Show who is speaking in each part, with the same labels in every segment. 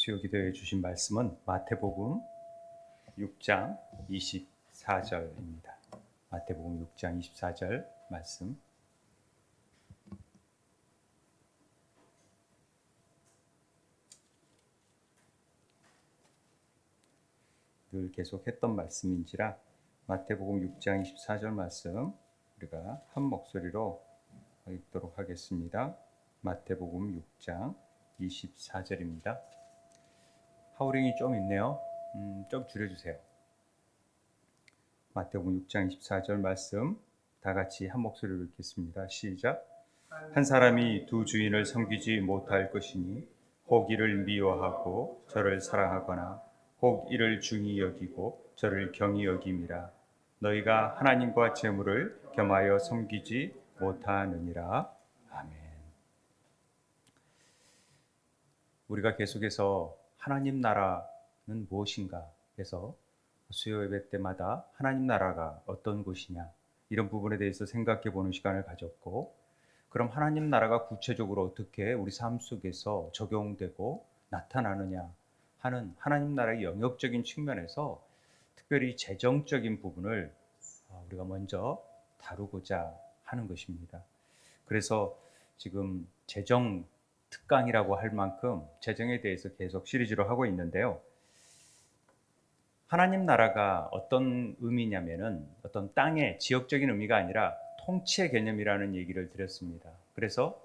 Speaker 1: 수요 기도해 주신 말씀은 마태복음 6장 24절입니다. 마태복음 6장 24절 말씀. 늘 계속 했던 말씀인지라 마태복음 6장 24절 말씀 우리가 한 목소리로 읽도록 하겠습니다. 마태복음 6장 24절입니다. 하우링이 좀 있네요. 좀 줄여주세요. 마태복음 6장 24절 말씀 다 같이 한 목소리로 읽겠습니다. 시작. 한 사람이 두 주인을 섬기지 못할 것이니 혹 이를 미워하고 저를 사랑하거나 혹 이를 중히 여기고 저를 경히 여김이라. 너희가 하나님과 재물을 겸하여 섬기지 못하느니라. 아멘. 우리가 계속해서 하나님 나라는 무엇인가 해서 수요 예배 때마다 하나님 나라가 어떤 곳이냐 이런 부분에 대해서 생각해 보는 시간을 가졌고, 그럼 하나님 나라가 구체적으로 어떻게 우리 삶 속에서 적용되고 나타나느냐 하는 하나님 나라의 영역적인 측면에서 특별히 재정적인 부분을 우리가 먼저 다루고자 하는 것입니다. 그래서 지금 재정 특강이라고 할 만큼 재정에 대해서 계속 시리즈로 하고 있는데요. 하나님 나라가 어떤 의미냐면은 어떤 땅의 지역적인 의미가 아니라 통치의 개념이라는 얘기를 드렸습니다. 그래서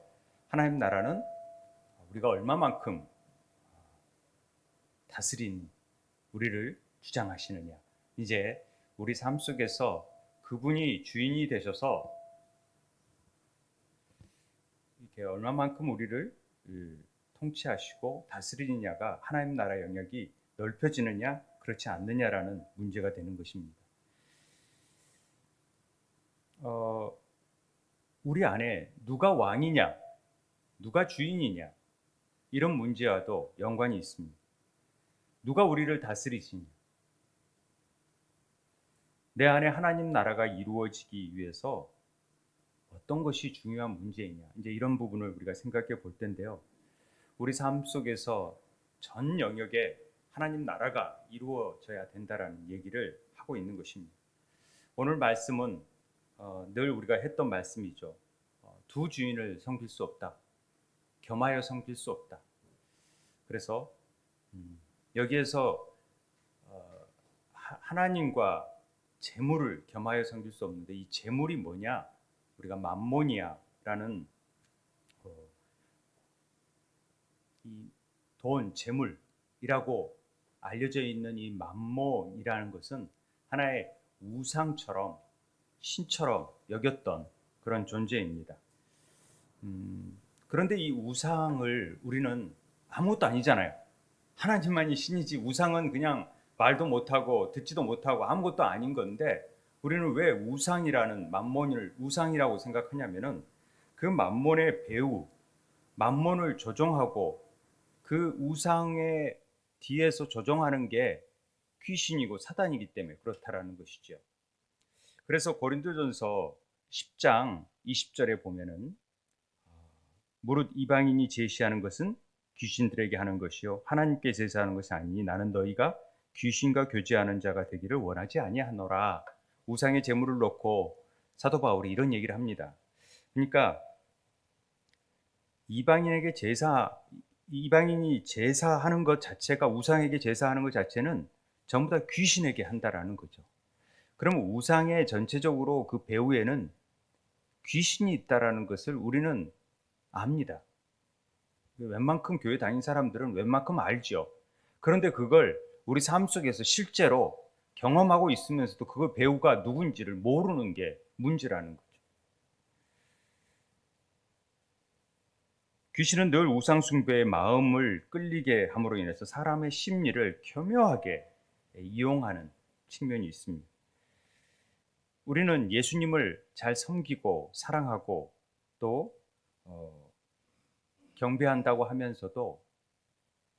Speaker 1: 하나님 나라는 우리가 얼마만큼 다스린 우리를 주장하시느냐, 이제 우리 삶 속에서 그분이 주인이 되셔서 이렇게 얼마만큼 우리를 통치하시고 다스리느냐가 하나님 나라 영역이 넓혀지느냐 그렇지 않느냐라는 문제가 되는 것입니다. 우리 안에 누가 왕이냐, 누가 주인이냐 이런 문제와도 연관이 있습니다. 누가 우리를 다스리시냐, 내 안에 하나님 나라가 이루어지기 위해서 어떤 것이 중요한 문제이냐, 이제 이런 부분을 우리가 생각해 볼 텐데요. 우리 삶 속에서 전 영역에 하나님 나라가 이루어져야 된다라는 얘기를 하고 있는 것입니다. 오늘 말씀은 늘 우리가 했던 말씀이죠. 두 주인을 섬길 수 없다. 겸하여 섬길 수 없다. 그래서 여기에서 하나님과 재물을 겸하여 섬길 수 없는데, 이 재물이 뭐냐? 우리가 맘모니아라는 이 돈, 재물이라고 알려져 있는 이 맘몬이라는 것은 하나의 우상처럼 신처럼 여겼던 그런 존재입니다. 그런데 이 우상을 우리는 아무것도 아니잖아요. 하나님만이 신이지 우상은 그냥 말도 못하고 듣지도 못하고 아무것도 아닌 건데, 우리는 왜 우상이라는 맘몬을 우상이라고 생각하냐면은 그 맘몬의 배후, 맘몬을 조종하고 그 우상의 뒤에서 조종하는 게 귀신이고 사단이기 때문에 그렇다라는 것이죠. 그래서 고린도전서 10장 20절에 보면은 무릇 이방인이 제시하는 것은 귀신들에게 하는 것이요 하나님께 제사하는 것이 아니니 나는 너희가 귀신과 교제하는 자가 되기를 원하지 아니하노라. 우상의 제물을 놓고 사도 바울이 이런 얘기를 합니다. 그러니까 이방인이 제사하는 것 자체가, 우상에게 제사하는 것 자체는 전부 다 귀신에게 한다라는 거죠. 그럼 우상의 전체적으로 그 배후에는 귀신이 있다라는 것을 우리는 압니다. 웬만큼 교회 다닌 사람들은 웬만큼 알죠. 그런데 그걸 우리 삶 속에서 실제로 경험하고 있으면서도 그 배후가 누군지를 모르는 게 문제라는 거죠. 귀신은 늘 우상 숭배의 마음을 끌리게 함으로 인해서 사람의 심리를 교묘하게 이용하는 측면이 있습니다. 우리는 예수님을 잘 섬기고 사랑하고 또 경배한다고 하면서도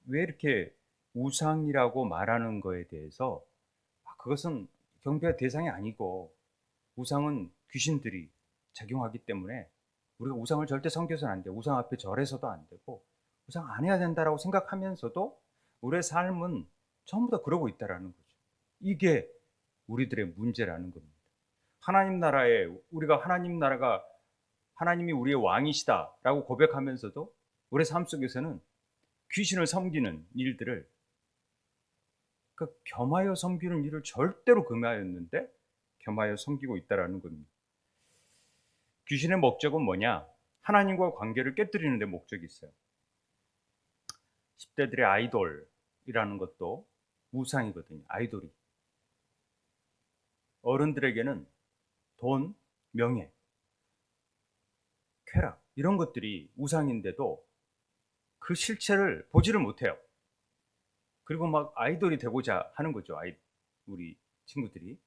Speaker 1: 왜 이렇게 우상이라고 말하는 거에 대해서 그것은 경배 대상이 아니고 우상은 귀신들이 작용하기 때문에 우리가 우상을 절대 섬겨서는 안 돼요. 우상 앞에 절해서도 안 되고 우상 안 해야 된다라고 생각하면서도 우리의 삶은 전부 다 그러고 있다라는 거죠. 이게 우리들의 문제라는 겁니다. 하나님 나라에 우리가 하나님 나라가 하나님이 우리의 왕이시다라고 고백하면서도 우리 삶 속에서는 귀신을 섬기는 일들을 겸하여 섬기는 일을 절대로 금하였는데 겸하여 섬기고 있다라는 겁니다. 귀신의 목적은 뭐냐? 하나님과 관계를 깨뜨리는 데 목적이 있어요. 10대들의 아이돌이라는 것도 우상이거든요. 아이돌이. 어른들에게는 돈, 명예, 쾌락 이런 것들이 우상인데도 그 실체를 보지를 못해요. 그리고 막 아이돌이 되고자 하는 거죠. 우리 친구들이.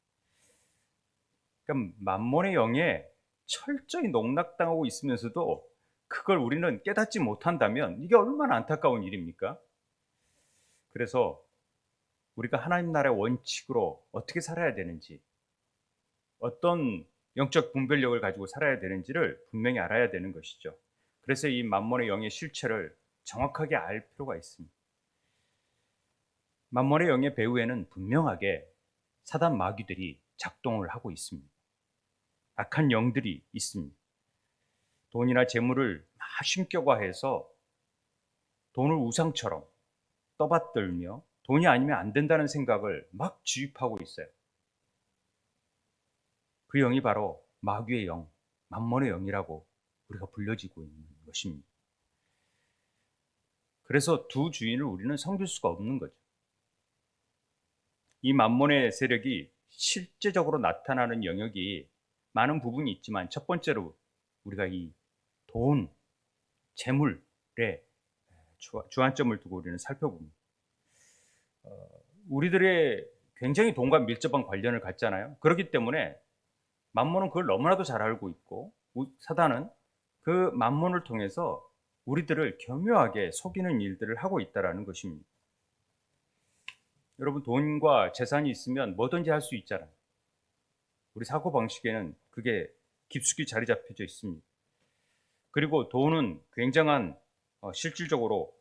Speaker 1: 그러니까 만몬의 영에 철저히 농락당하고 있으면서도 그걸 우리는 깨닫지 못한다면 이게 얼마나 안타까운 일입니까? 그래서 우리가 하나님 나라의 원칙으로 어떻게 살아야 되는지, 어떤 영적 분별력을 가지고 살아야 되는지를 분명히 알아야 되는 것이죠. 그래서 이 만몬의 영의 실체를 정확하게 알 필요가 있습니다. 만몬의 영의 배후에는 분명하게 사단 마귀들이 작동을 하고 있습니다. 악한 영들이 있습니다. 돈이나 재물을 막 신격화해서 돈을 우상처럼 떠받들며 돈이 아니면 안 된다는 생각을 막 주입하고 있어요. 그 영이 바로 마귀의 영, 만몬의 영이라고 우리가 불려지고 있는 것입니다. 그래서 두 주인을 우리는 섬길 수가 없는 거죠. 이 만몬의 세력이 실제적으로 나타나는 영역이 많은 부분이 있지만 첫 번째로 우리가 이 돈, 재물에 주안점을 두고 우리는 살펴봅니다. 우리들의 굉장히 돈과 밀접한 관련을 갖잖아요. 그렇기 때문에 만몬은 그걸 너무나도 잘 알고 있고 사단은 그 만몬을 통해서 우리들을 교묘하게 속이는 일들을 하고 있다는 것입니다. 여러분, 돈과 재산이 있으면 뭐든지 할 수 있잖아요. 우리 사고방식에는 그게 깊숙이 자리 잡혀져 있습니다. 그리고 돈은 굉장한 실질적으로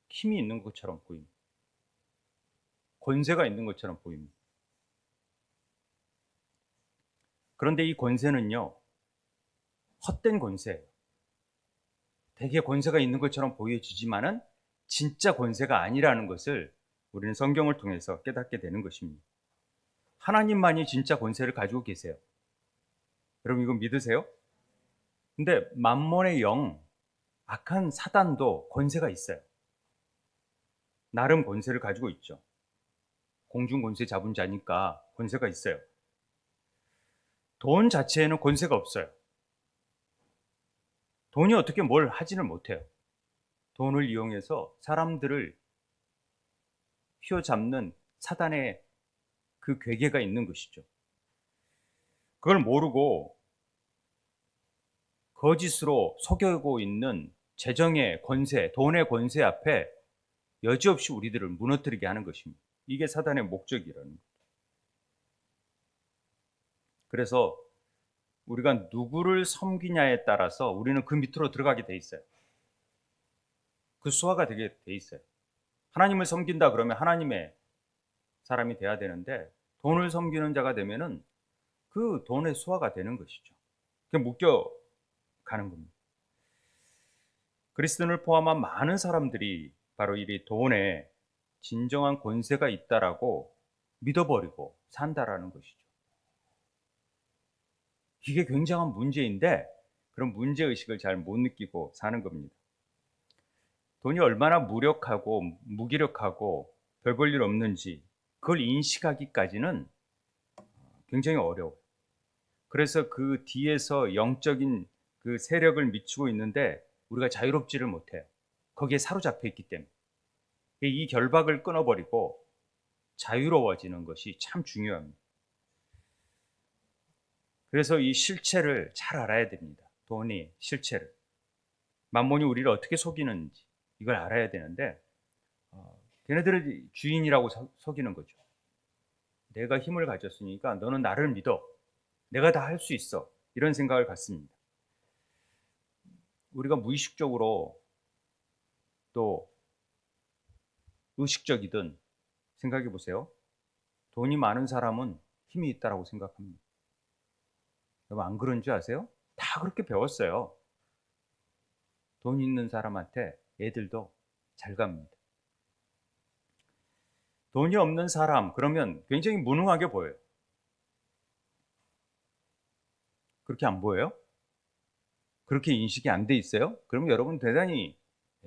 Speaker 1: 힘이 있는 것처럼 보입니다. 권세가 있는 것처럼 보입니다. 그런데 이 권세는요, 헛된 권세예요. 되게 권세가 있는 것처럼 보여지지만은 진짜 권세가 아니라는 것을 우리는 성경을 통해서 깨닫게 되는 것입니다. 하나님만이 진짜 권세를 가지고 계세요. 여러분, 이거 믿으세요? 근데 만몬의 영, 악한 사단도 권세가 있어요. 나름 권세를 가지고 있죠. 공중 권세 잡은 자니까 권세가 있어요. 돈 자체에는 권세가 없어요. 돈이 어떻게 뭘 하지는 못해요. 돈을 이용해서 사람들을 휘어잡는 사단의 그 괴계가 있는 것이죠. 그걸 모르고 거짓으로 속여고 있는 재정의 권세, 돈의 권세 앞에 여지없이 우리들을 무너뜨리게 하는 것입니다. 이게 사단의 목적이라는 거죠. 그래서 우리가 누구를 섬기냐에 따라서 우리는 그 밑으로 들어가게 돼 있어요. 그 수화가 되게 돼 있어요. 하나님을 섬긴다 그러면 하나님의 사람이 돼야 되는데 돈을 섬기는 자가 되면은 그 돈의 수화가 되는 것이죠. 그게 묶여 가는 겁니다. 그리스도인을 포함한 많은 사람들이 바로 이 돈에 진정한 권세가 있다라고 믿어버리고 산다라는 것이죠. 이게 굉장한 문제인데 그런 문제의식을 잘 못 느끼고 사는 겁니다. 돈이 얼마나 무력하고 무기력하고 별 볼 일 없는지 그걸 인식하기까지는 굉장히 어려워요. 그래서 그 뒤에서 영적인 그 세력을 미치고 있는데 우리가 자유롭지를 못해요. 거기에 사로잡혀 있기 때문에. 이 결박을 끊어버리고 자유로워지는 것이 참 중요합니다. 그래서 이 실체를 잘 알아야 됩니다. 돈이 실체를. 만몬이 우리를 어떻게 속이는지 이걸 알아야 되는데 걔네들을 주인이라고 속이는 거죠. 내가 힘을 가졌으니까 너는 나를 믿어. 내가 다 할 수 있어. 이런 생각을 갖습니다. 우리가 무의식적으로 또 의식적이든 생각해 보세요. 돈이 많은 사람은 힘이 있다라고 생각합니다. 여러분 안 그런 줄 아세요? 다 그렇게 배웠어요. 돈 있는 사람한테 애들도 잘 갑니다. 돈이 없는 사람 그러면 굉장히 무능하게 보여요. 그렇게 안 보여요? 그렇게 인식이 안 돼 있어요? 그러면 여러분 대단히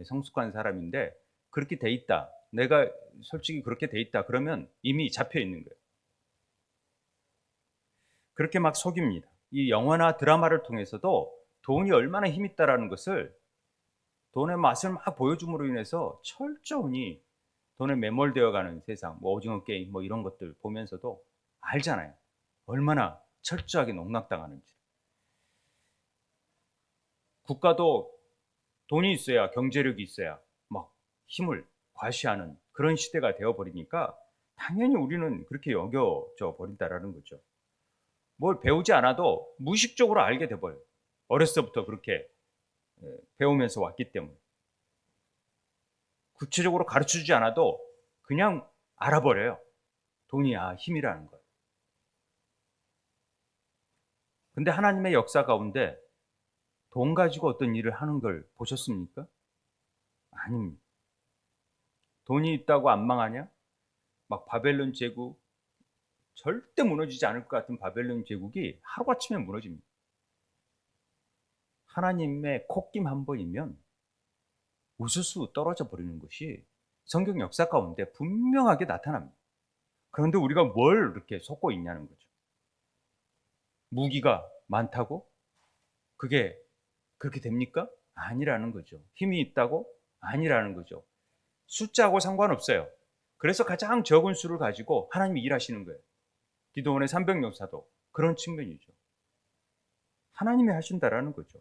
Speaker 1: 성숙한 사람인데 그렇게 돼 있다. 내가 솔직히 그렇게 돼 있다. 그러면 이미 잡혀 있는 거예요. 그렇게 막 속입니다. 이 영화나 드라마를 통해서도 돈이 얼마나 힘 있다라는 것을 돈의 맛을 막 보여줌으로 인해서 철저히 돈에 매몰되어 가는 세상, 뭐 오징어 게임 뭐 이런 것들 보면서도 알잖아요. 얼마나 철저하게 농락당하는지. 국가도 돈이 있어야 경제력이 있어야 막 힘을 과시하는 그런 시대가 되어 버리니까 당연히 우리는 그렇게 여겨져 버린다라는 거죠. 뭘 배우지 않아도 무의식적으로 알게 돼 버려요. 어렸을 때부터 그렇게 배우면서 왔기 때문에. 구체적으로 가르쳐 주지 않아도 그냥 알아버려요. 돈이 힘이라는 걸. 근데 하나님의 역사 가운데 돈 가지고 어떤 일을 하는 걸 보셨습니까? 아닙니다. 돈이 있다고 안 망하냐? 막 바벨론 제국 절대 무너지지 않을 것 같은 바벨론 제국이 하루아침에 무너집니다. 하나님의 콧김 한 번이면 우수수 떨어져 버리는 것이 성경 역사 가운데 분명하게 나타납니다. 그런데 우리가 뭘 이렇게 속고 있냐는 거죠. 무기가 많다고? 그게 그렇게 됩니까? 아니라는 거죠. 힘이 있다고? 아니라는 거죠. 숫자하고 상관없어요. 그래서 가장 적은 수를 가지고 하나님이 일하시는 거예요. 기도원의 300역사도 그런 측면이죠. 하나님이 하신다라는 거죠.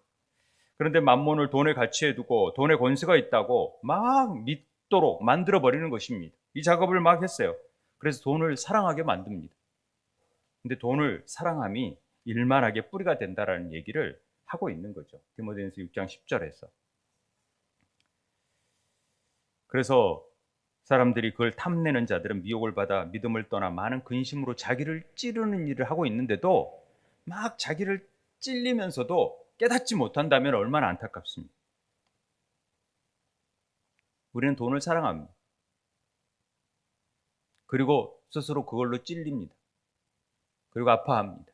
Speaker 1: 그런데 만몬을 돈의 가치에 두고 돈의 권세가 있다고 막 믿도록 만들어 버리는 것입니다. 이 작업을 막 했어요. 그래서 돈을 사랑하게 만듭니다. 근데 돈을 사랑함이 일만하게 뿌리가 된다라는 얘기를 하고 있는 거죠. 디모데전서 6장 10절에서. 그래서 사람들이 그걸 탐내는 자들은 미혹을 받아 믿음을 떠나 많은 근심으로 자기를 찌르는 일을 하고 있는데도 막 자기를 찔리면서도 깨닫지 못한다면 얼마나 안타깝습니까? 우리는 돈을 사랑합니다. 그리고 스스로 그걸로 찔립니다. 그리고 아파합니다.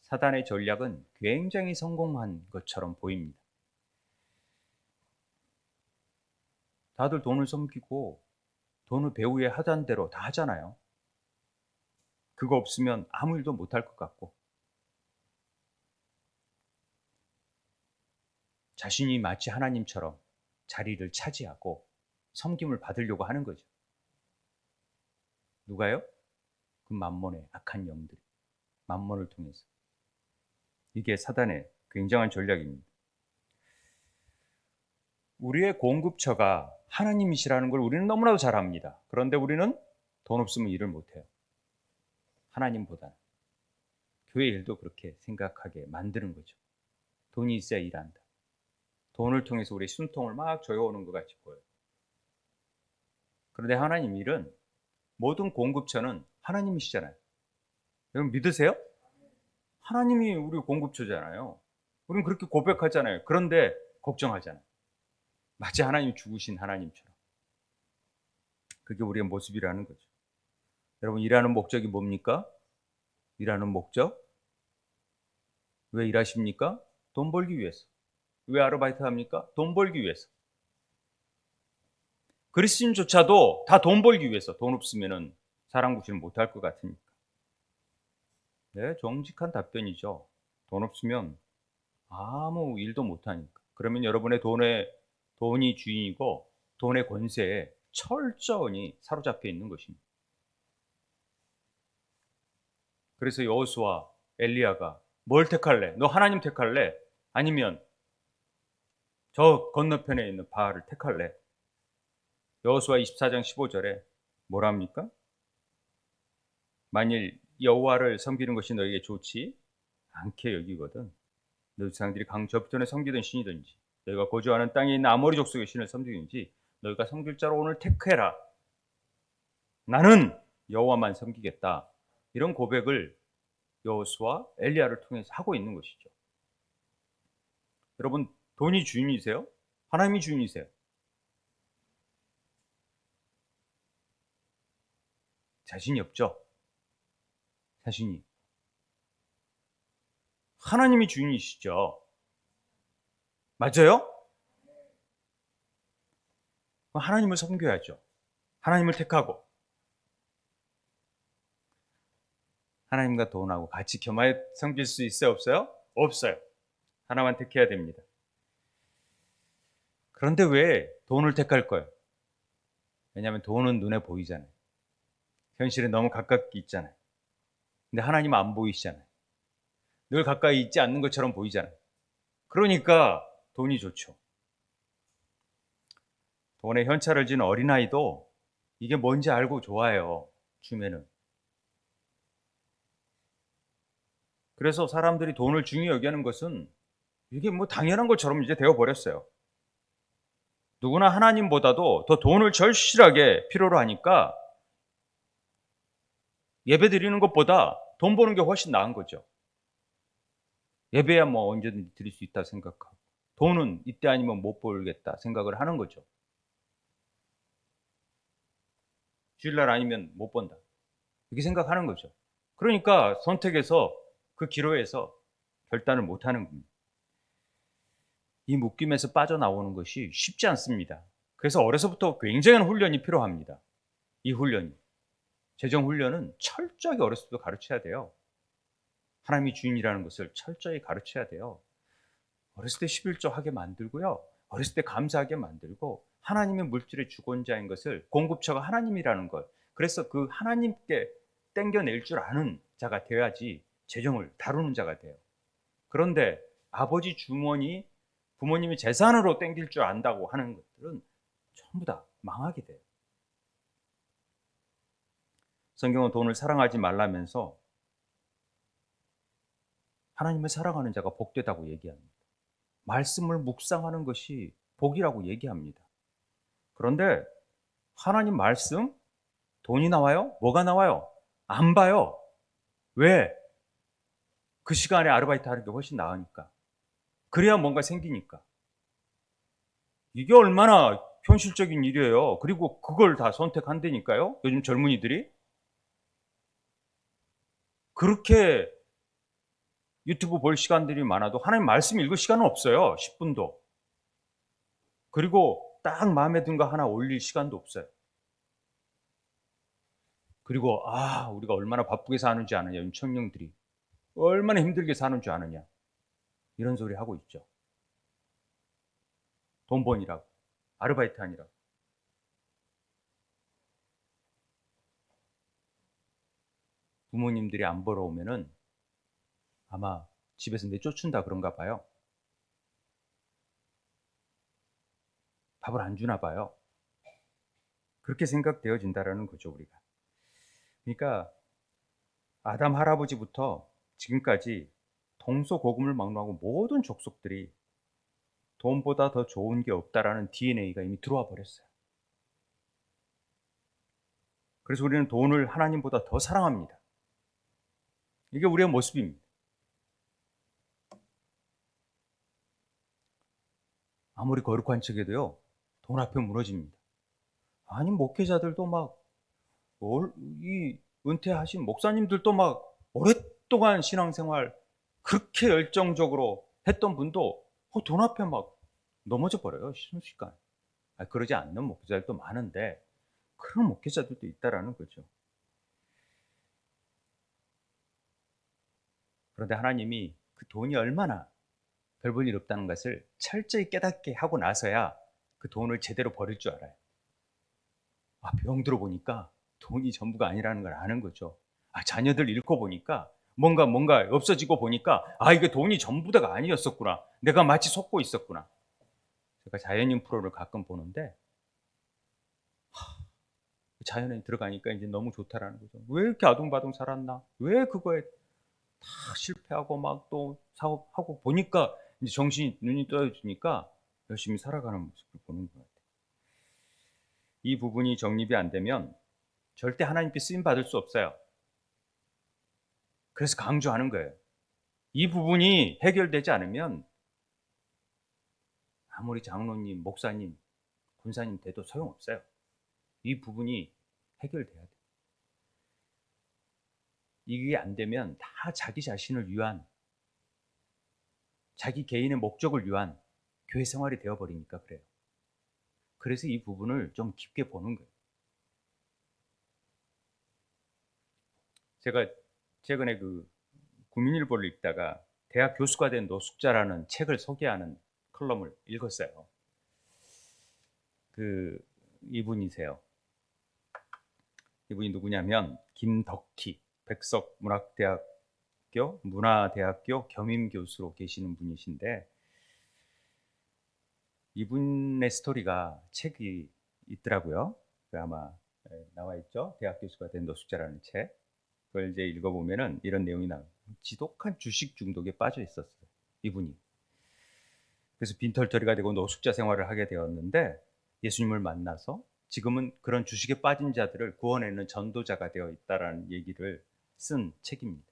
Speaker 1: 사단의 전략은 굉장히 성공한 것처럼 보입니다. 다들 돈을 섬기고 돈을 배후에 하던 대로 다 하잖아요. 그거 없으면 아무 일도 못할 것 같고 자신이 마치 하나님처럼 자리를 차지하고 섬김을 받으려고 하는 거죠. 누가요? 그 만몬의 악한 영들이 만몬을 통해서. 이게 사단의 굉장한 전략입니다. 우리의 공급처가 하나님이시라는 걸 우리는 너무나도 잘 압니다. 그런데 우리는 돈 없으면 일을 못해요. 하나님보다는. 교회 일도 그렇게 생각하게 만드는 거죠. 돈이 있어야 일한다. 돈을 통해서 우리의 숨통을 막 조여오는 것 같이 보여요. 그런데 하나님 일은 모든 공급처는 하나님이시잖아요. 여러분 믿으세요? 하나님이 우리 공급처잖아요. 우리는 그렇게 고백하잖아요. 그런데 걱정하잖아요. 마치 하나님이 죽으신 하나님처럼. 그게 우리의 모습이라는 거죠. 여러분 일하는 목적이 뭡니까? 일하는 목적? 왜 일하십니까? 돈 벌기 위해서. 왜 아르바이트 합니까? 돈 벌기 위해서. 그리스도인조차도 다 돈 벌기 위해서. 돈 없으면은 사랑 구실을 못할 것 같으니까. 네, 정직한 답변이죠. 돈 없으면 아무 일도 못하니까. 그러면 여러분의 돈이 주인이고 돈의 권세에 철저히 사로잡혀 있는 것입니다. 그래서 여호수아, 엘리야가 뭘 택할래? 너 하나님 택할래? 아니면 저 건너편에 있는 바알을 택할래? 여호수아 24장 15절에 뭐랍니까? 만일 여호와를 섬기는 것이 너에게 좋지 않게 여기거든 너희 조상들이 강 저편에 섬기던 신이든지 너희가 거주하는 땅에 있는 아모리 족속의 신을 섬기든지 너희가 섬길 자로 오늘 택해라. 나는 여호와만 섬기겠다. 이런 고백을 여호수아, 엘리야를 통해서 하고 있는 것이죠. 여러분, 돈이 주인이세요? 하나님이 주인이세요? 자신이 없죠? 자신이. 하나님이 주인이시죠? 맞아요? 하나님을 섬겨야죠. 하나님을 택하고. 하나님과 돈하고 같이 겸하여 섬길 수 있어요? 없어요? 없어요. 하나만 택해야 됩니다. 그런데 왜 돈을 택할 거예요? 왜냐하면 돈은 눈에 보이잖아요. 현실에 너무 가깝게 있잖아요. 근데 하나님은 안 보이시잖아요. 늘 가까이 있지 않는 것처럼 보이잖아요. 그러니까 돈이 좋죠. 돈에 현찰을 쥔 어린아이도 이게 뭔지 알고 좋아해요. 주면은. 그래서 사람들이 돈을 중요히 여기는 것은 이게 뭐 당연한 것처럼 이제 되어버렸어요. 누구나 하나님보다도 더 돈을 절실하게 필요로 하니까 예배 드리는 것보다 돈 버는 게 훨씬 나은 거죠. 예배야 뭐 언제든지 드릴 수 있다 생각하고 돈은 이때 아니면 못 벌겠다 생각을 하는 거죠. 주일날 아니면 못 번다. 이렇게 생각하는 거죠. 그러니까 선택에서 그 기로에서 결단을 못 하는 겁니다. 이 묶임에서 빠져나오는 것이 쉽지 않습니다. 그래서 어려서부터 굉장한 훈련이 필요합니다. 이 훈련이. 재정 훈련은 철저하게 어렸을 때 가르쳐야 돼요. 하나님이 주인이라는 것을 철저히 가르쳐야 돼요. 어렸을 때 11조 하게 만들고요. 어렸을 때 감사하게 만들고 하나님의 물질의 주권자인 것을 공급처가 하나님이라는 것. 그래서 그 하나님께 땡겨낼 줄 아는 자가 되어야지 재정을 다루는 자가 돼요. 그런데 아버지 주머니, 부모님이 재산으로 땡길 줄 안다고 하는 것들은 전부 다 망하게 돼요. 성경은 돈을 사랑하지 말라면서 하나님을 사랑하는 자가 복되다고 얘기합니다. 말씀을 묵상하는 것이 복이라고 얘기합니다. 그런데 하나님 말씀, 돈이 나와요? 뭐가 나와요? 안 봐요. 왜? 그 시간에 아르바이트 하는 게 훨씬 나으니까. 그래야 뭔가 생기니까. 이게 얼마나 현실적인 일이에요. 그리고 그걸 다 선택한다니까요. 요즘 젊은이들이. 그렇게 유튜브 볼 시간들이 많아도 하나님 말씀 읽을 시간은 없어요. 10분도. 그리고 딱 마음에 든 거 하나 올릴 시간도 없어요. 그리고 우리가 얼마나 바쁘게 사는지 아느냐. 요즘 청년들이. 얼마나 힘들게 사는 줄 아느냐. 이런 소리 하고 있죠. 돈 번이라고. 아르바이트 하니라고. 부모님들이 안 벌어오면은 아마 집에서 내쫓는다 그런가 봐요. 밥을 안 주나 봐요. 그렇게 생각되어진다라는 거죠, 우리가. 그러니까 아담 할아버지부터 지금까지 동서고금을 막론하고 모든 족속들이 돈보다 더 좋은 게 없다라는 DNA가 이미 들어와 버렸어요. 그래서 우리는 돈을 하나님보다 더 사랑합니다. 이게 우리의 모습입니다. 아무리 거룩한 척해도요, 돈 앞에 무너집니다. 아니, 목회자들도 이 은퇴하신 목사님들도 오랫동안 신앙생활 그렇게 열정적으로 했던 분도 돈 앞에 넘어져 버려요, 순식간에. 그러지 않는 목회자들도 많은데 그런 목회자들도 있다라는 거죠. 그런데 하나님이 그 돈이 얼마나 별 볼 일 없다는 것을 철저히 깨닫게 하고 나서야 그 돈을 제대로 버릴 줄 알아요. 병들어 보니까 돈이 전부가 아니라는 걸 아는 거죠. 자녀들 잃고 보니까 뭔가 없어지고 보니까 이게 돈이 전부 다가 아니었었구나. 내가 마치 속고 있었구나. 제가 자연인 프로를 가끔 보는데 자연에 들어가니까 이제 너무 좋다라는 거죠. 왜 이렇게 아둥바둥 살았나? 왜 그거에 다 실패하고 또 사업하고 보니까 이제 정신이 눈이 떠져주니까 열심히 살아가는 모습을 보는 것 같아요. 이 부분이 정립이 안 되면 절대 하나님께 쓰임 받을 수 없어요. 그래서 강조하는 거예요. 이 부분이 해결되지 않으면 아무리 장로님, 목사님, 군사님 돼도 소용없어요. 이 부분이 해결돼야 돼요. 이게 안 되면 다 자기 자신을 위한, 자기 개인의 목적을 위한 교회 생활이 되어버리니까 그래요. 그래서 이 부분을 좀 깊게 보는 거예요. 제가 최근에 그 국민일보를 읽다가 대학 교수가 된 노숙자라는 책을 소개하는 컬럼을 읽었어요. 이분이세요. 이분이 누구냐면 김덕희 백석문학대학교 문화대학교 겸임교수로 계시는 분이신데, 이분의 스토리가 책이 있더라고요. 아마 나와 있죠. 대학 교수가 된 노숙자라는 책. 그걸 이제 읽어보면은 이런 내용이 나와요. 지독한 주식 중독에 빠져 있었어요, 이분이. 그래서 빈털터리가 되고 노숙자 생활을 하게 되었는데, 예수님을 만나서 지금은 그런 주식에 빠진 자들을 구원하는 전도자가 되어 있다라는 얘기를 쓴 책입니다.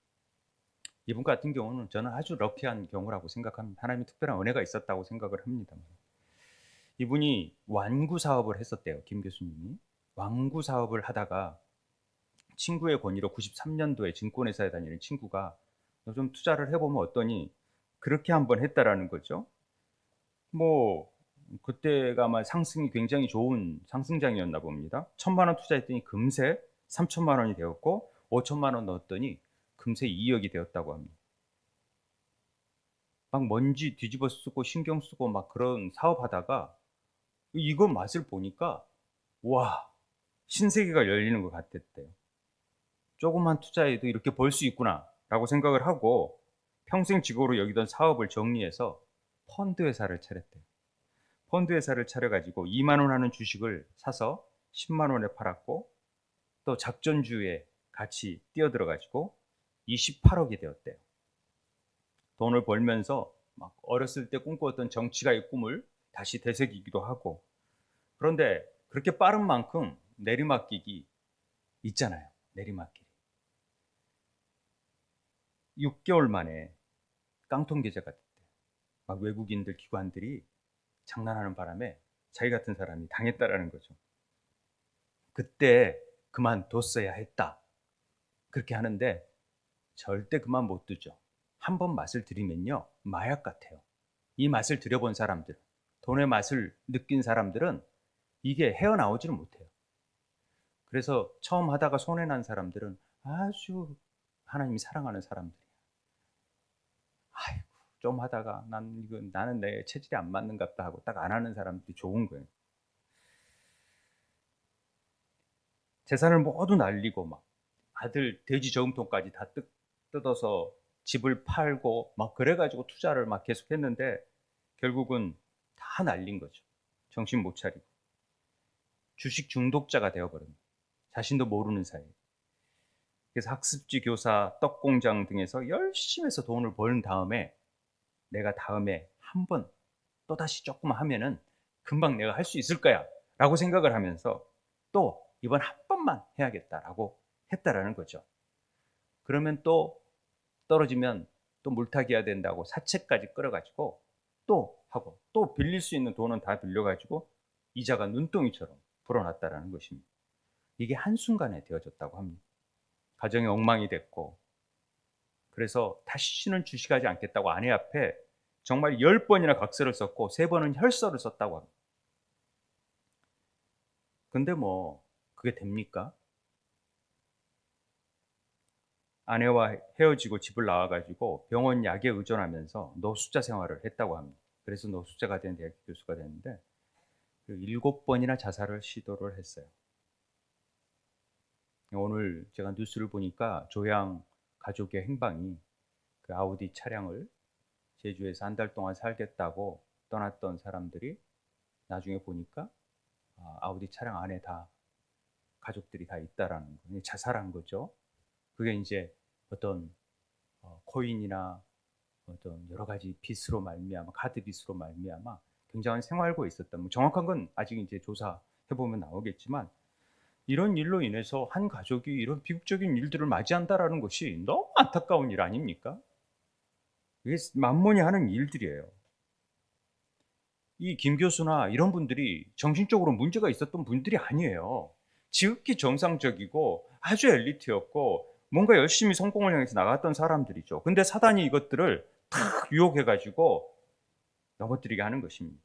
Speaker 1: 이분 같은 경우는 저는 아주 럭키한 경우라고 생각합니다. 하나님의 특별한 은혜가 있었다고 생각을 합니다. 이분이 완구 사업을 했었대요. 김 교수님이 완구 사업을 하다가 친구의 권유로 93년도에 증권회사에 다니는 친구가 좀 투자를 해보면 어떠니, 그렇게 한번 했다라는 거죠. 뭐 그때가 아마 상승이 굉장히 좋은 상승장이었나 봅니다. 1,000만 원 투자했더니 금세 3천만 원이 되었고, 5천만 원 넣었더니 금세 2억이 되었다고 합니다. 막 먼지 뒤집어 쓰고 신경 쓰고 막 그런 사업하다가 이거 맛을 보니까 와, 신세계가 열리는 것 같았대요. 조금만 투자해도 이렇게 벌 수 있구나 라고 생각을 하고 평생 직업으로 여기던 사업을 정리해서 펀드 회사를 차렸대요. 펀드 회사를 차려가지고 2만 원 하는 주식을 사서 10만 원에 팔았고, 또 작전주에 같이 뛰어들어가지고 28억이 되었대요. 돈을 벌면서 막 어렸을 때 꿈꾸었던 정치가의 꿈을 다시 되새기기도 하고. 그런데 그렇게 빠른 만큼 내리막길이 있잖아요. 내리막길이. 6개월 만에 깡통 계좌가 됐대요. 막 외국인들 기관들이 장난하는 바람에 자기 같은 사람이 당했다라는 거죠. 그때 그만뒀어야 했다, 그렇게 하는데 절대 그만 못 두죠. 한번 맛을 들이면요, 마약 같아요. 이 맛을 들여본 사람들, 돈의 맛을 느낀 사람들은 이게 헤어나오지를 못해요. 그래서 처음 하다가 손해난 사람들은 아주 하나님이 사랑하는 사람들이에요. 아이고, 좀 하다가 나는 내 체질이 안 맞는갑다 하고 딱 안 하는 사람들이 좋은 거예요. 재산을 모두 날리고 막 아들 돼지 저금통까지 다 뜯어서 집을 팔고 막 그래가지고 투자를 막 계속했는데 결국은 다 날린 거죠. 정신 못 차리고 주식 중독자가 되어버립니다. 자신도 모르는 사이에. 그래서 학습지 교사, 떡공장 등에서 열심히 해서 돈을 버는 다음에 내가 다음에 한 번 또다시 조금 하면은 금방 내가 할 수 있을 거야 라고 생각을 하면서 또 이번 한 번만 해야겠다라고 했다라는 거죠. 그러면 또 떨어지면 또 물타기 해야 된다고 사채까지 끌어가지고 또 하고, 또 빌릴 수 있는 돈은 다 빌려가지고 이자가 눈덩이처럼 불어났다라는 것입니다. 이게 한순간에 되어졌다고 합니다. 가정이 엉망이 됐고, 그래서 다시는 주식하지 않겠다고 아내 앞에 정말 10번이나 각서를 썼고 3번은 혈서를 썼다고 합니다. 근데 뭐 그게 됩니까? 아내와 헤어지고 집을 나와가지고 병원 약에 의존하면서 노숙자 생활을 했다고 합니다. 그래서 노숙자가 된 대학 교수가 됐는데 7번이나 자살을 시도를 했어요. 오늘 제가 뉴스를 보니까 조양 가족의 행방이, 그 아우디 차량을 제주에서 한 달 동안 살겠다고 떠났던 사람들이 나중에 보니까 아우디 차량 안에 다 가족들이 다 있다라는 거, 자살한 거죠. 그게 이제 어떤 코인이나 어떤 여러 가지 빚으로 말미암아, 카드 빚으로 말미암아 굉장한 생활고에 있었다. 뭐 정확한 건 아직 이제 조사 해보면 나오겠지만 이런 일로 인해서 한 가족이 이런 비극적인 일들을 맞이한다라는 것이 너무 안타까운 일 아닙니까? 이게 만mon이 하는 일들이에요. 이 김 교수나 이런 분들이 정신적으로 문제가 있었던 분들이 아니에요. 지극히 정상적이고 아주 엘리트였고 뭔가 열심히 성공을 향해서 나갔던 사람들이죠. 근데 사단이 이것들을 탁 유혹해가지고 넘어뜨리게 하는 것입니다.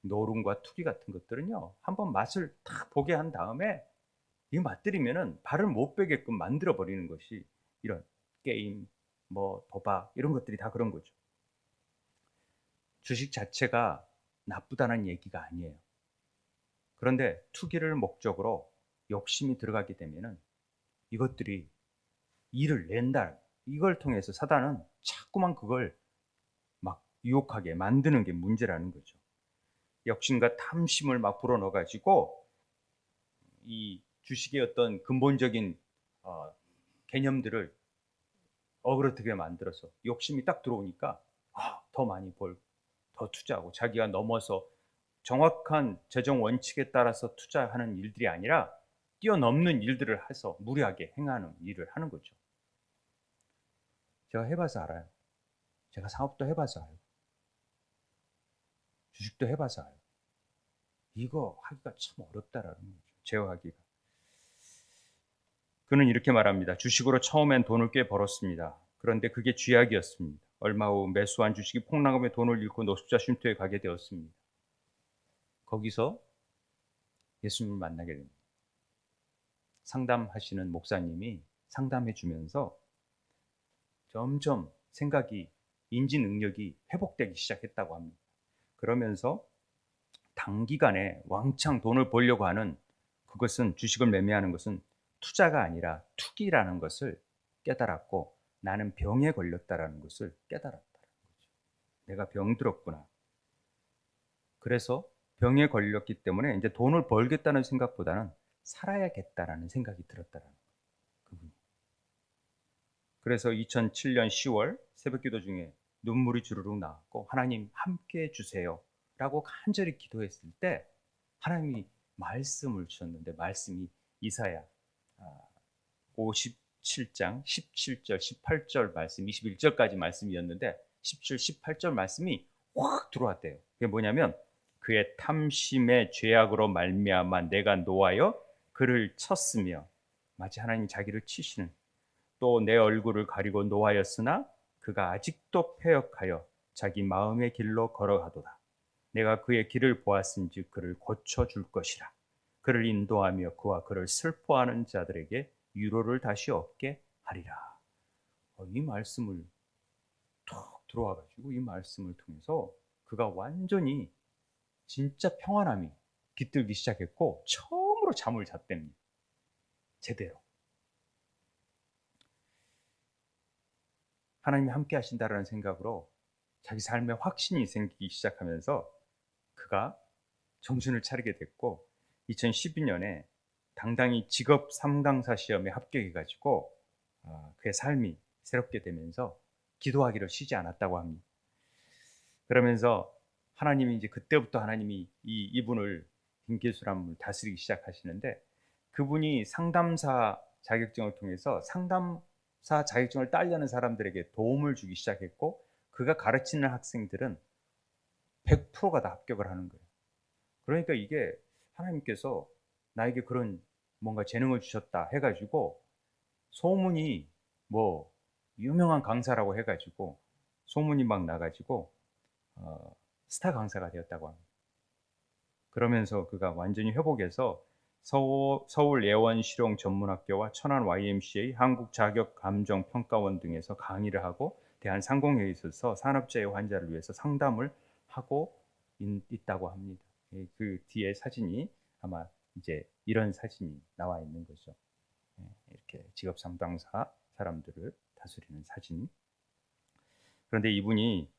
Speaker 1: 노름과 투기 같은 것들은요, 한번 맛을 탁 보게 한 다음에 이 맛들이면은 발을 못 빼게끔 만들어 버리는 것이 이런 게임, 뭐 도박 이런 것들이 다 그런 거죠. 주식 자체가 나쁘다는 얘기가 아니에요. 그런데 투기를 목적으로 욕심이 들어가게 되면은 이것들이 일을 낸다. 이걸 통해서 사단은 자꾸만 그걸 막 유혹하게 만드는 게 문제라는 거죠. 욕심과 탐심을 막 불어넣어 가지고 이 주식의 어떤 근본적인 개념들을 어그러뜨게 만들어서 욕심이 딱 들어오니까 더 많이 벌고 더 투자하고 자기가 넘어서 정확한 재정 원칙에 따라서 투자하는 일들이 아니라 뛰어넘는 일들을 해서 무리하게 행하는 일을 하는 거죠. 제가 해봐서 알아요. 제가 사업도 해봐서 알고 주식도 해봐서 알고 이거 하기가 참 어렵다라는 거죠. 제어하기가. 그는 이렇게 말합니다. 주식으로 처음엔 돈을 꽤 벌었습니다. 그런데 그게 쥐약이었습니다. 얼마 후 매수한 주식이 폭락하며 돈을 잃고 노숙자 쉼터에 가게 되었습니다. 거기서 예수님을 만나게 됩니다. 상담하시는 목사님이 상담해 주면서 점점 생각이, 인지 능력이 회복되기 시작했다고 합니다. 그러면서 단기간에 왕창 돈을 벌려고 하는 그것은, 주식을 매매하는 것은 투자가 아니라 투기라는 것을 깨달았고, 나는 병에 걸렸다라는 것을 깨달았다는 거죠. 내가 병들었구나. 그래서 병에 걸렸기 때문에 이제 돈을 벌겠다는 생각보다는 살아야겠다라는 생각이 들었다라는 거예요. 그분이. 그래서 2007년 10월 새벽기도 중에 눈물이 주르륵 나왔고, 하나님 함께 해주세요 라고 간절히 기도했을 때 하나님이 말씀을 주셨는데, 말씀이 이사야 57장 17절 18절 말씀, 21절까지 말씀이었는데 17, 18절 말씀이 확 들어왔대요. 그게 뭐냐면, 그의 탐심의 죄악으로 말미암아 내가 노하여 그를 쳤으며, 마치 하나님이 자기를 치시는, 또 내 얼굴을 가리고 노하였으나 그가 아직도 패역하여 자기 마음의 길로 걸어가도다. 내가 그의 길을 보았은즉 그를 고쳐줄 것이라. 그를 인도하며 그와 그를 슬퍼하는 자들에게 위로를 다시 얻게 하리라. 이 말씀을 툭 들어와가지고 이 말씀을 통해서 그가 완전히 진짜 평안함이 깃들기 시작했고 처음으로 잠을 잤답니다. 제대로. 하나님이 함께 하신다라는 생각으로 자기 삶에 확신이 생기기 시작하면서 그가 정신을 차리게 됐고, 2012년에 당당히 직업 3강사 시험에 합격해가지고 그의 삶이 새롭게 되면서 기도하기를 쉬지 않았다고 합니다. 그러면서 하나님이 이제 그때부터 하나님이 이분을, 김계수라는 분을 다스리기 시작하시는데, 그분이 상담사 자격증을 통해서 상담사 자격증을 따려는 사람들에게 도움을 주기 시작했고, 그가 가르치는 학생들은 100%가 다 합격을 하는 거예요. 그러니까 이게 하나님께서 나에게 그런 뭔가 재능을 주셨다 해가지고 소문이, 뭐 유명한 강사라고 해가지고 소문이 막 나가지고 스타 강사가 되었다고 합니다. 그러면서 그가 완전히 회복해서 서울 예원실용 전문학교와 천안 YMCA 한국자격감정평가원 등에서 강의를 하고 대한상공회에 있어서 산업재해 환자를 위해서 상담을 하고 있다고 합니다. 그 뒤에 사진이 아마 이제 이런 사진이 나와 있는 거죠. 이렇게 직업 상담사 사람들을 다스리는 사진. 그런데 이분이,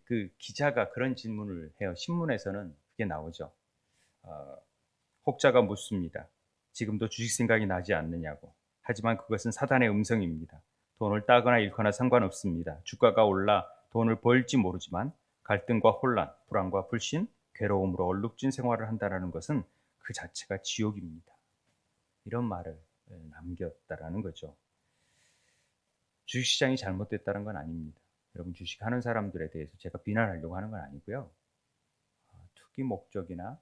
Speaker 1: 그 기자가 그런 질문을 해요. 신문에서는 그게 나오죠. 혹자가 묻습니다. 지금도 주식 생각이 나지 않느냐고. 하지만 그것은 사단의 음성입니다. 돈을 따거나 잃거나 상관없습니다. 주가가 올라 돈을 벌지 모르지만 갈등과 혼란, 불안과 불신, 괴로움으로 얼룩진 생활을 한다는 것은 그 자체가 지옥입니다. 이런 말을 남겼다라는 거죠. 주식시장이 잘못됐다는 건 아닙니다. 여러분, 주식하는 사람들에 대해서 제가 비난하려고 하는 건 아니고요. 투기 목적이나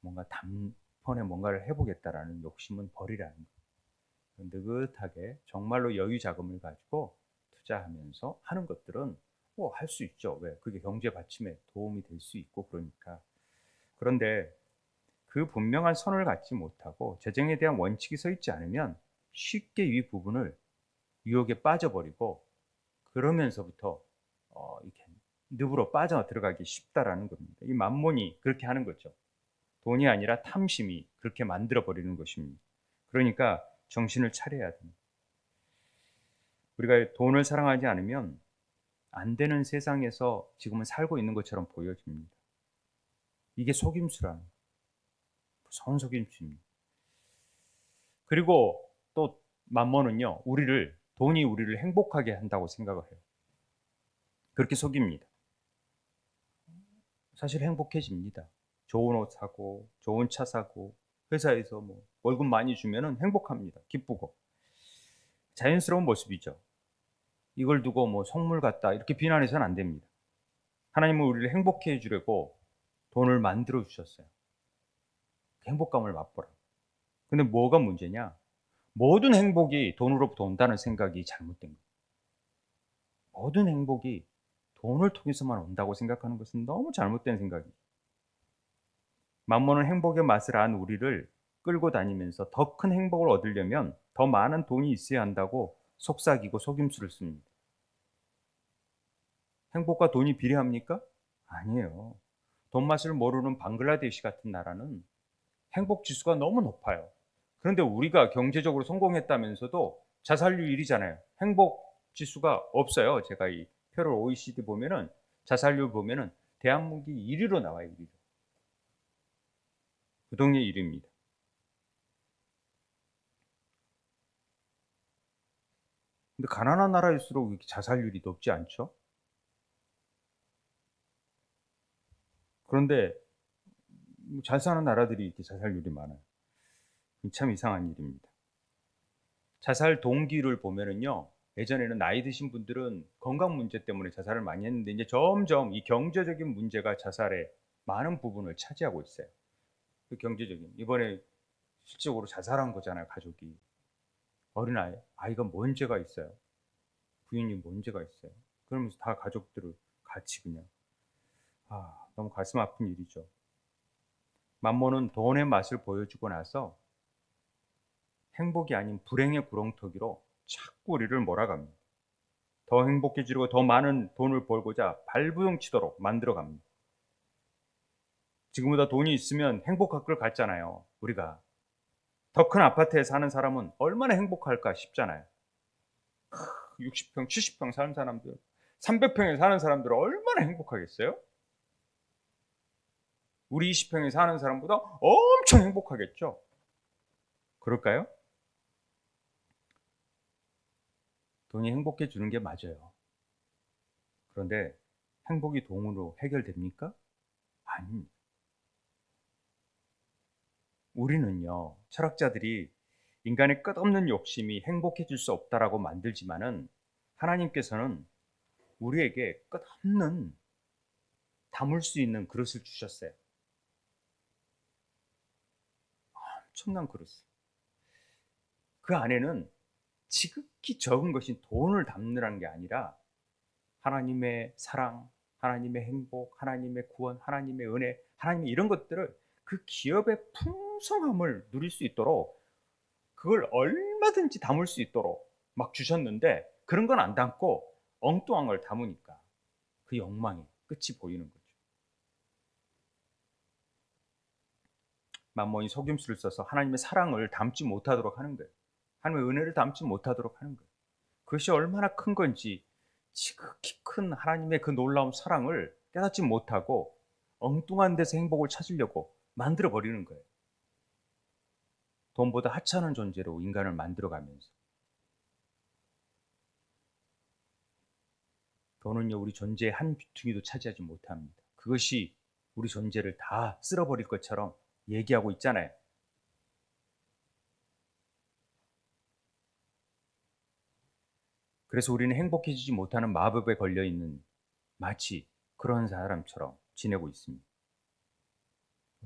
Speaker 1: 뭔가 단번에 뭔가를 해보겠다라는 욕심은 버리라는 거예요. 느긋하게 정말로 여유 자금을 가지고 투자하면서 하는 것들은 뭐 할 수 있죠. 왜? 그게 경제 받침에 도움이 될 수 있고 그러니까. 그런데 그 분명한 선을 갖지 못하고 재정에 대한 원칙이 서 있지 않으면 쉽게 이 부분을 유혹에 빠져버리고 그러면서부터 이렇게 늪으로 빠져 들어가기 쉽다라는 겁니다. 이 만몬이 그렇게 하는 거죠. 돈이 아니라 탐심이 그렇게 만들어 버리는 것입니다. 그러니까 정신을 차려야 됩니다. 우리가 돈을 사랑하지 않으면 안 되는 세상에서 지금은 살고 있는 것처럼 보여집니다. 이게 속임수라는 무서운 속임수입니다. 그리고 또 만몬은요, 돈이 우리를 행복하게 한다고 생각을 해요. 그렇게 속입니다. 사실 행복해집니다. 좋은 옷 사고, 좋은 차 사고, 회사에서 뭐 월급 많이 주면은 행복합니다. 기쁘고. 자연스러운 모습이죠. 이걸 두고 뭐 속물 같다 이렇게 비난해서는 안 됩니다. 하나님은 우리를 행복해 해 주려고 돈을 만들어 주셨어요. 행복감을 맛보라. 근데 뭐가 문제냐? 모든 행복이 돈으로부터 온다는 생각이 잘못된 거예요. 모든 행복이 돈을 통해서만 온다고 생각하는 것은 너무 잘못된 생각이에요. 만몬은 행복의 맛을 안 우리를 끌고 다니면서 더 큰 행복을 얻으려면 더 많은 돈이 있어야 한다고 속삭이고 속임수를 씁니다. 행복과 돈이 비례합니까? 아니에요. 돈 맛을 모르는 방글라데시 같은 나라는 행복 지수가 너무 높아요. 그런데 우리가 경제적으로 성공했다면서도 자살률 1위잖아요. 행복 지수가 없어요. 제가 이 표를 OECD 보면은 자살률 보면은 대한민국이 1위로 나와요. 1위로. 그 동네 1위입니다. 근데 가난한 나라일수록 이렇게 자살률이 높지 않죠? 그런데 잘 사는 나라들이 이렇게 자살률이 많아요. 참 이상한 일입니다. 자살 동기를 보면은요, 예전에는 나이 드신 분들은 건강 문제 때문에 자살을 많이 했는데 이제 점점 이 경제적인 문제가 자살의 많은 부분을 차지하고 있어요. 그 경제적인 이번에 실질적으로 자살한 거잖아요, 가족이. 어린아이, 아이가 뭔 죄가 있어요? 부인이 뭔 죄가 있어요? 그러면서 다 가족들을 같이 그냥 너무 가슴 아픈 일이죠. 만몬은 돈의 맛을 보여주고 나서 행복이 아닌 불행의 구렁텅이로 자꾸 우리를 몰아갑니다. 더 행복해지고 더 많은 돈을 벌고자 발부둥치도록 만들어갑니다. 지금보다 돈이 있으면 행복할 것 같잖아요. 우리가 더 큰 아파트에 사는 사람은 얼마나 행복할까 싶잖아요. 60평, 70평 사는 사람들, 300평에 사는 사람들은 얼마나 행복하겠어요? 우리 20평에 사는 사람보다 엄청 행복하겠죠? 그럴까요? 돈이 행복해 주는 게 맞아요. 그런데 행복이 돈으로 해결됩니까? 아닙니다. 우리는요, 철학자들이 인간의 끝없는 욕심이 행복해질 수 없다라고 만들지만은 하나님께서는 우리에게 끝없는 담을 수 있는 그릇을 주셨어요. 엄청난 그릇. 그 안에는 지극히 적은 것인 돈을 담느라는 게 아니라 하나님의 사랑, 하나님의 행복, 하나님의 구원, 하나님의 은혜, 하나님의 이런 것들을 그 기업의 풍성함을 누릴 수 있도록 그걸 얼마든지 담을 수 있도록 막 주셨는데 그런 건 안 담고 엉뚱한 걸 담으니까 그 욕망이 끝이 보이는 거죠. 만몬이 속임수를 써서 하나님의 사랑을 담지 못하도록 하는 거예요. 하나님의 은혜를 담지 못하도록 하는 거예요. 그것이 얼마나 큰 건지 지극히 큰 하나님의 그 놀라운 사랑을 깨닫지 못하고 엉뚱한 데서 행복을 찾으려고 만들어 버리는 거예요. 돈보다 하찮은 존재로 인간을 만들어가면서 돈은요 우리 존재의 한 귀퉁이도 차지하지 못합니다. 그것이 우리 존재를 다 쓸어버릴 것처럼 얘기하고 있잖아요. 그래서 우리는 행복해지지 못하는 마법에 걸려있는 마치 그런 사람처럼 지내고 있습니다.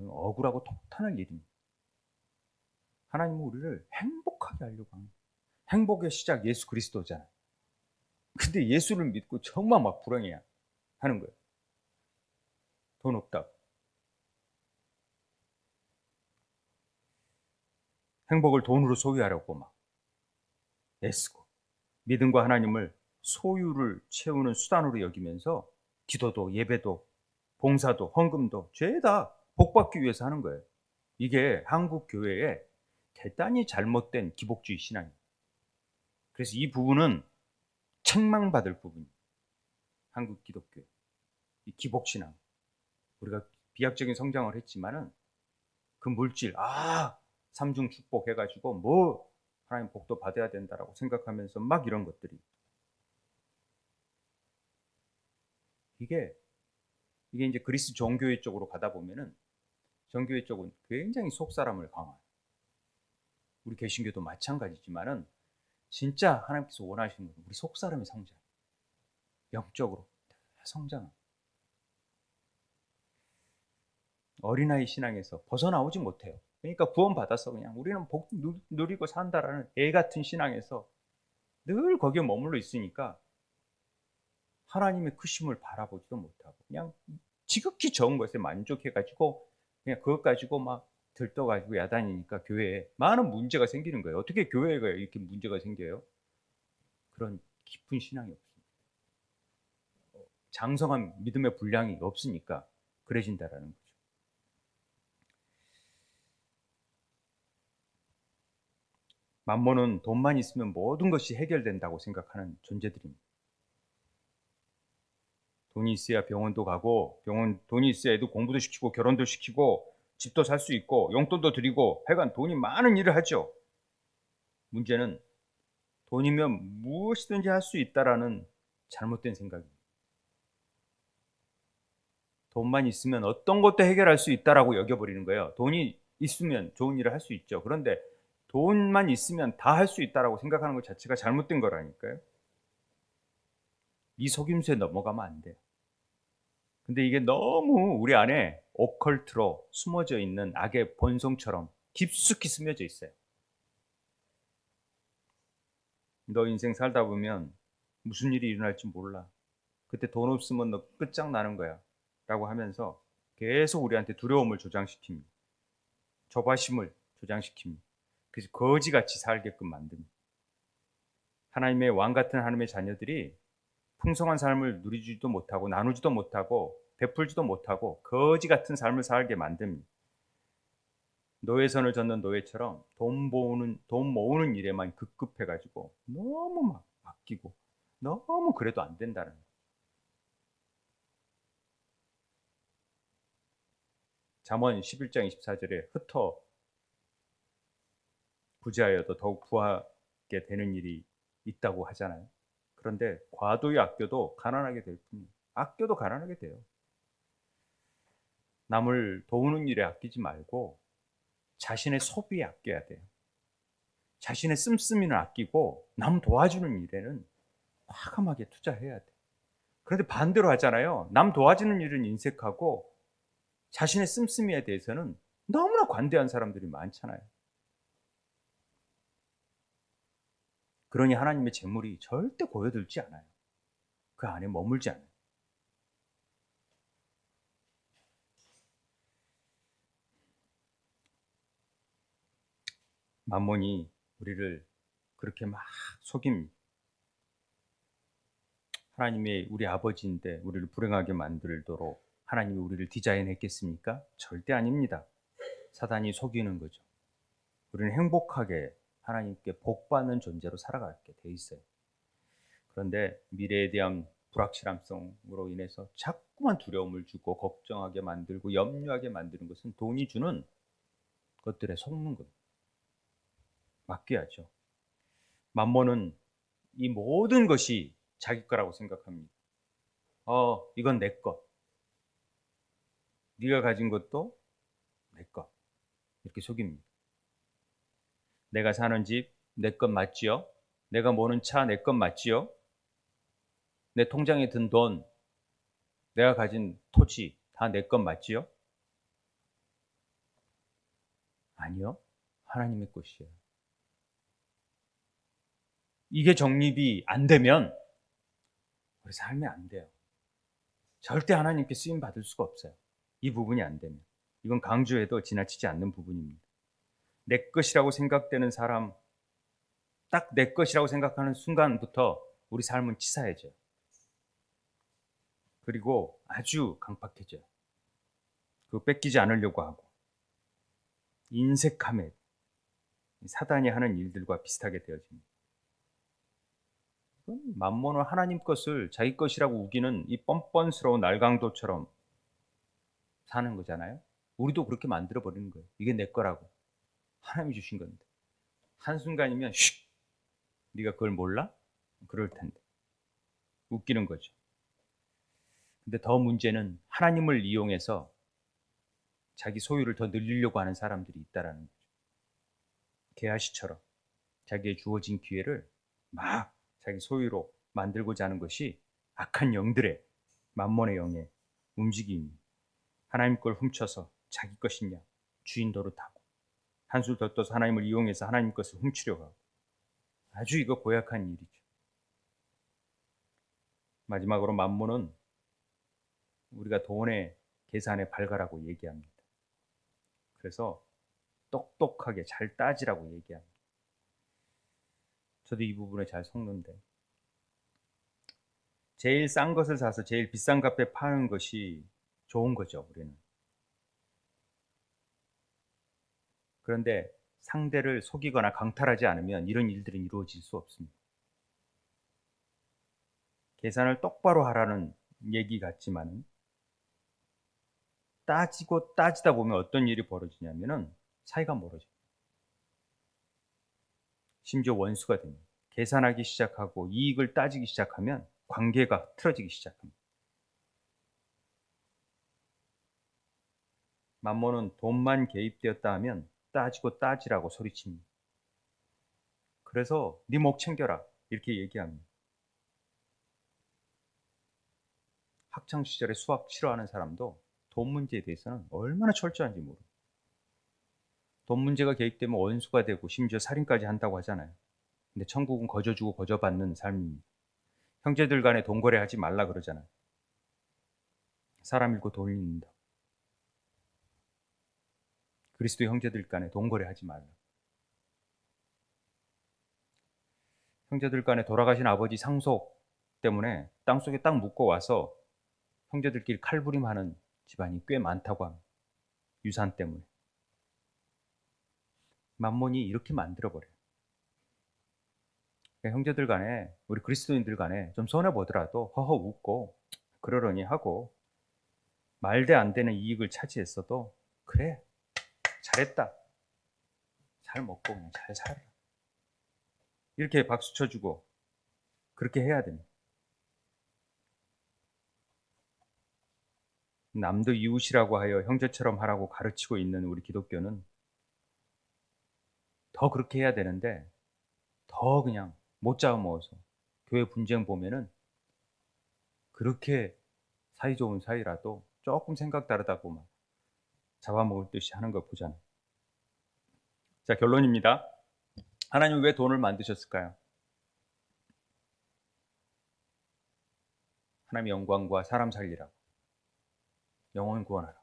Speaker 1: 억울하고 통탄할 일입니다. 하나님은 우리를 행복하게 하려고 합니다. 행복의 시작 예수 그리스도잖아요. 근데 예수를 믿고 정말 막 불행해야 하는 거예요. 돈 없다고. 행복을 돈으로 소유하려고 막 애쓰고 믿음과 하나님을 소유를 채우는 수단으로 여기면서 기도도 예배도 봉사도 헌금도 죄다 복받기 위해서 하는 거예요. 이게 한국 교회의 대단히 잘못된 기복주의 신앙이에요. 그래서 이 부분은 책망받을 부분이에요. 한국 기독교 이 기복신앙. 우리가 비약적인 성장을 했지만은 그 물질 삼중 축복 해가지고 뭐 하나님 복도 받아야 된다라고 생각하면서 막 이런 것들이 이게 이제 그리스 정교회 쪽으로 가다 보면은 정교회 쪽은 굉장히 속사람을 강화해요. 우리 개신교도 마찬가지지만은 진짜 하나님께서 원하시는 건 우리 속사람의 성장, 영적으로 성장. 어린아이 신앙에서 벗어나오지 못해요. 그러니까 구원 받아서 그냥 우리는 복 누리고 산다라는 애 같은 신앙에서 늘 거기에 머물러 있으니까 하나님의 크심을 바라보지도 못하고 그냥 지극히 적은 것에 만족해가지고 그냥 그것 가지고 막 들떠가지고 야단이니까 교회에 많은 문제가 생기는 거예요. 어떻게 교회가 이렇게 문제가 생겨요? 그런 깊은 신앙이 없습니다. 장성한 믿음의 분량이 없으니까 그래진다라는 거죠. 만몬은 돈만 있으면 모든 것이 해결된다고 생각하는 존재들입니다. 돈이 있어야 병원도 가고 돈이 있어야 애도 공부도 시키고 결혼도 시키고 집도 살 수 있고 용돈도 드리고 하여간 돈이 많은 일을 하죠. 문제는 돈이면 무엇이든지 할 수 있다라는 잘못된 생각입니다. 돈만 있으면 어떤 것도 해결할 수 있다라고 여겨버리는 거예요. 돈이 있으면 좋은 일을 할 수 있죠. 그런데 돈만 있으면 다 할 수 있다라고 생각하는 것 자체가 잘못된 거라니까요. 이 속임수에 넘어가면 안 돼요. 근데 이게 너무 우리 안에 오컬트로 숨어져 있는 악의 본성처럼 깊숙이 스며져 있어요. 너 인생 살다 보면 무슨 일이 일어날지 몰라. 그때 돈 없으면 너 끝장나는 거야. 라고 하면서 계속 우리한테 두려움을 조장시킵니다. 조바심을 조장시킵니다. 그래서 거지같이 살게끔 만듭니다. 하나님의 왕 같은 하나님의 자녀들이 풍성한 삶을 누리지도 못하고 나누지도 못하고 베풀지도 못하고 거지 같은 삶을 살게 만듭니다. 노예선을 젓는 노예처럼 돈 모으는 일에만 급급해가지고 너무 막 아끼고 너무 그래도 안 된다는 거예요. 잠언 11장 24절에 흩어 부자여도 더욱 부하게 되는 일이 있다고 하잖아요. 그런데 과도히 아껴도 가난하게 될 뿐이에요. 아껴도 가난하게 돼요. 남을 도우는 일에 아끼지 말고 자신의 소비에 아껴야 돼요. 자신의 씀씀이는 아끼고 남 도와주는 일에는 과감하게 투자해야 돼요. 그런데 반대로 하잖아요. 남 도와주는 일은 인색하고 자신의 씀씀이에 대해서는 너무나 관대한 사람들이 많잖아요. 그러니 하나님의 재물이 절대 고여들지 않아요. 그 안에 머물지 않아요. 만몬이 우리를 그렇게 막 속입니다. 하나님이 우리 아버지인데 우리를 불행하게 만들도록 하나님이 우리를 디자인했겠습니까? 절대 아닙니다. 사단이 속이는 거죠. 우리는 행복하게 하나님께 복받는 존재로 살아가게 돼 있어요. 그런데 미래에 대한 불확실함성으로 인해서 자꾸만 두려움을 주고 걱정하게 만들고 염려하게 만드는 것은 돈이 주는 것들에 속는 겁니다. 맡겨야죠. 만몬은 이 모든 것이 자기 거라고 생각합니다. 이건 내 것. 네가 가진 것도 내 것. 이렇게 속입니다. 내가 사는 집 내 것 맞지요? 내가 모는 차 내 것 맞지요? 내 통장에 든 돈, 내가 가진 토지 다 내 것 맞지요? 아니요. 하나님의 것이에요. 이게 정립이 안 되면 우리 삶이 안 돼요. 절대 하나님께 쓰임 받을 수가 없어요. 이 부분이 안 되면. 이건 강조해도 지나치지 않는 부분입니다. 내 것이라고 생각되는 사람, 딱 내 것이라고 생각하는 순간부터 우리 삶은 치사해져요. 그리고 아주 강팍해져요. 그거 뺏기지 않으려고 하고. 인색함에 사단이 하는 일들과 비슷하게 되어집니다. 이건 만몬은 하나님 것을 자기 것이라고 우기는 이 뻔뻔스러운 날강도처럼 사는 거잖아요. 우리도 그렇게 만들어 버리는 거예요. 이게 내 거라고. 하나님이 주신 건데. 한순간이면 슉! 네가 그걸 몰라? 그럴 텐데. 웃기는 거죠. 근데 더 문제는 하나님을 이용해서 자기 소유를 더 늘리려고 하는 사람들이 있다라는 거죠. 게하시처럼 자기의 주어진 기회를 막 자기 소유로 만들고자 하는 것이 악한 영들의 만몬의 영의 움직임입니다. 하나님 걸 훔쳐서 자기 것이냐 주인 노릇하고 한술 더 떠서 하나님을 이용해서 하나님 것을 훔치려고 하고 아주 이거 고약한 일이죠. 마지막으로 만몬은 우리가 돈의 계산에 발가라고 얘기합니다. 그래서 똑똑하게 잘 따지라고 얘기합니다. 저도 이 부분에 잘 속는데 제일 싼 것을 사서 제일 비싼 값에 파는 것이 좋은 거죠, 우리는. 그런데 상대를 속이거나 강탈하지 않으면 이런 일들은 이루어질 수 없습니다. 계산을 똑바로 하라는 얘기 같지만 따지고 따지다 보면 어떤 일이 벌어지냐면은 사이가 멀어져요. 심지어 원수가 됩니다. 계산하기 시작하고 이익을 따지기 시작하면 관계가 틀어지기 시작합니다. 만몬은 돈만 개입되었다 하면 따지고 따지라고 소리칩니다. 그래서 네 목 챙겨라 이렇게 얘기합니다. 학창 시절에 수학 싫어하는 사람도 돈 문제에 대해서는 얼마나 철저한지 모르고 돈 문제가 개입되면 원수가 되고 심지어 살인까지 한다고 하잖아요. 근데 천국은 거저주고 거저받는 삶입니다. 형제들 간에 돈 거래하지 말라 그러잖아요. 사람 잃고 돈 잃는다. 그리스도 형제들 간에 돈 거래하지 말라. 형제들 간에 돌아가신 아버지 상속 때문에 땅속에 딱 묻고 와서 형제들끼리 칼부림하는 집안이 꽤 많다고 합니다. 유산 때문에. 만몬이 이렇게 만들어버려요. 그러니까 형제들 간에 우리 그리스도인들 간에 좀 손해보더라도 허허 웃고 그러려니 하고 말대 안 되는 이익을 차지했어도 그래 잘했다 잘 먹고 그냥 잘 살아 이렇게 박수 쳐주고 그렇게 해야 됩니다. 남도 이웃이라고 하여 형제처럼 하라고 가르치고 있는 우리 기독교는 더 그렇게 해야 되는데 더 그냥 못 잡아먹어서 교회 분쟁 보면은 그렇게 사이좋은 사이라도 조금 생각 다르다고 막 잡아먹을 듯이 하는 걸 보잖아요. 자, 결론입니다. 하나님은 왜 돈을 만드셨을까요? 하나님의 영광과 사람 살리라고. 영혼 구원하라.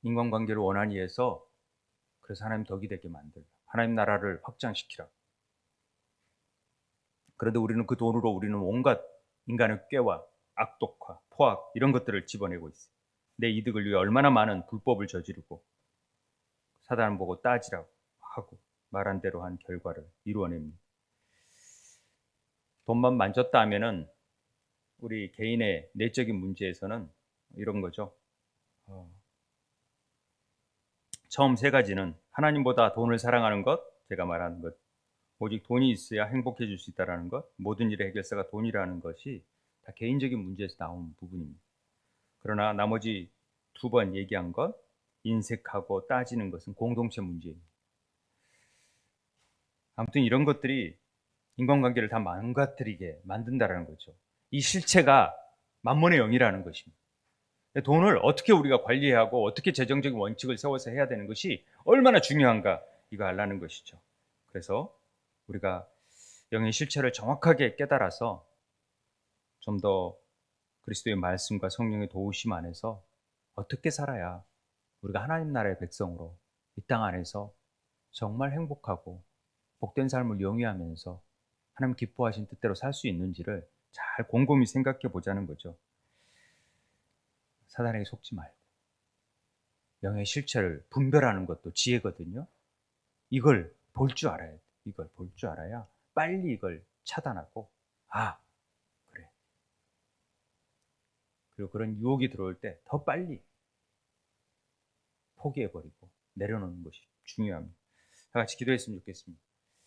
Speaker 1: 인간관계를 원한히 해서 그래서 하나님 덕이 되게 만들라. 하나님 나라를 확장시키라. 그런데 우리는 그 돈으로 우리는 온갖 인간의 꾀와 악독화, 포악 이런 것들을 집어내고 있어요. 내 이득을 위해 얼마나 많은 불법을 저지르고 사단을 보고 따지라고 하고 말한 대로 한 결과를 이루어냅니다. 돈만 만졌다 하면은 우리 개인의 내적인 문제에서는 이런 거죠. 처음 세 가지는 하나님보다 돈을 사랑하는 것, 제가 말하는 것, 오직 돈이 있어야 행복해질 수 있다는 것, 모든 일의 해결사가 돈이라는 것이 다 개인적인 문제에서 나온 부분입니다. 그러나 나머지 두 번 얘기한 것, 인색하고 따지는 것은 공동체 문제예요. 아무튼 이런 것들이 인간관계를 다 망가뜨리게 만든다라는 거죠. 이 실체가 만몬의 영이라는 것입니다. 돈을 어떻게 우리가 관리하고 어떻게 재정적인 원칙을 세워서 해야 되는 것이 얼마나 중요한가 이거 알라는 것이죠. 그래서 우리가 영의 실체를 정확하게 깨달아서 좀 더 그리스도의 말씀과 성령의 도우심 안에서 어떻게 살아야 우리가 하나님 나라의 백성으로 이 땅 안에서 정말 행복하고 복된 삶을 영위하면서 하나님 기뻐하신 뜻대로 살 수 있는지를 잘 곰곰이 생각해 보자는 거죠. 사단에게 속지 말고 영의 실체를 분별하는 것도 지혜거든요. 이걸 볼 줄 알아야 돼. 이걸 볼 줄 알아야 빨리 이걸 차단하고 그래. 그리고 그런 유혹이 들어올 때 더 빨리 포기해버리고 내려놓는 것이 중요합니다. 다 같이 기도했으면 좋겠습니다.